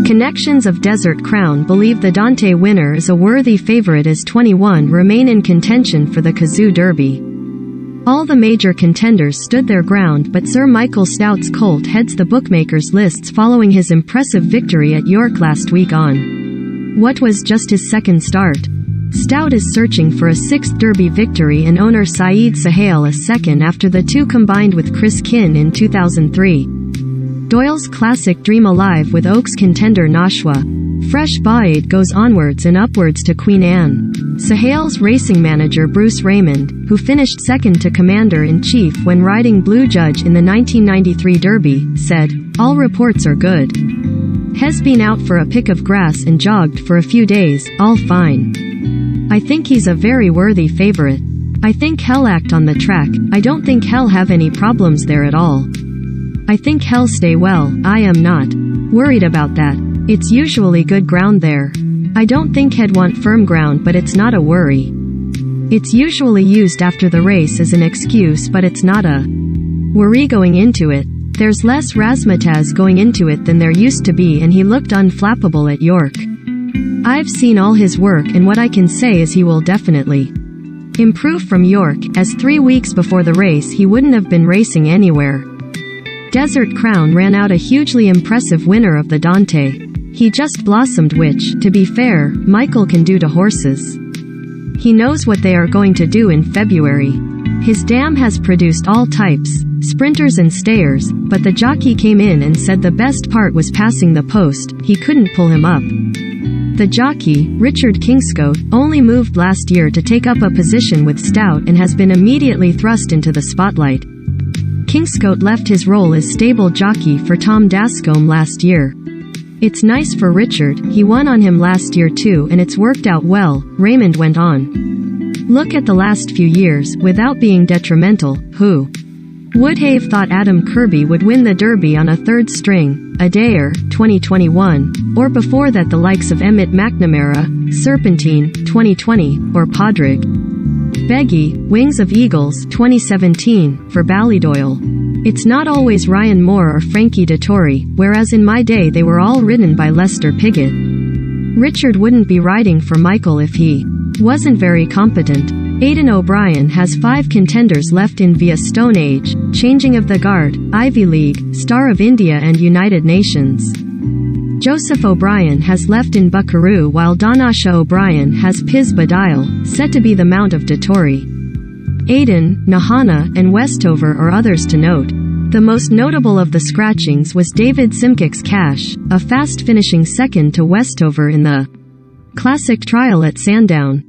Connections of Desert Crown believe the Dante winner is a worthy favorite as 21 remain in contention for the Cazoo Derby. All the major contenders stood their ground, but Sir Michael Stout's colt heads the bookmakers' lists following his impressive victory at York last week on what was just his second start. Stout is searching for a sixth Derby victory and owner Saeed Sahel a second after the two combined with Chris Kinn in 2003. Doyle's classic Dream Alive with Oaks contender Nashwa. Fresh Baid goes onwards and upwards to Queen Anne. Sahel's racing manager Bruce Raymond, who finished second to Commander-in-Chief when riding Blue Judge in the 1993 Derby, said, "All reports are good. Has been out for a pick of grass and jogged for a few days, all fine. I think he's a very worthy favorite. I think he'll act on the track. I don't think he'll have any problems there at all. I think he'll stay well. I am not worried about that. It's usually good ground there. I don't think he'd want firm ground, but it's not a worry. It's usually used after the race as an excuse, but it's not a worry going into it. There's less razzmatazz going into it than there used to be, and he looked unflappable at York. I've seen all his work, and what I can say is he will definitely improve from York, as 3 weeks before the race he wouldn't have been racing anywhere." Desert Crown ran out a hugely impressive winner of the Dante. He just blossomed, which, to be fair, Michael can do to horses. He knows what they are going to do in February. His dam has produced all types, sprinters and stayers, but the jockey came in and said the best part was passing the post. He couldn't pull him up. The jockey, Richard Kingscote, only moved last year to take up a position with Stout and has been immediately thrust into the spotlight. Kingscote left his role as stable jockey for Tom Dascombe last year. "It's nice for Richard, he won on him last year too, and it's worked out well," Raymond went on. "Look at the last few years, without being detrimental, who would have thought Adam Kirby would win the Derby on a third string, Adair, 2021, or before that the likes of Emmett McNamara, Serpentine, 2020, or Padraig Beggy, Wings of Eagles, 2017, for Ballydoyle. It's not always Ryan Moore or Frankie Dettori, whereas in my day they were all ridden by Lester Piggott. Richard wouldn't be riding for Michael if he wasn't very competent." Aidan O'Brien has 5 contenders left in via Stone Age, Changing of the Guard, Ivy League, Star of India and United Nations. Joseph O'Brien has left in Buckaroo, while Donasha O'Brien has Piz Badile, set to be the mount of Dettori. Aidan, Nahana, and Westover are others to note. The most notable of the scratchings was David Simcock's Cash, a fast finishing second to Westover in the Classic trial at Sandown.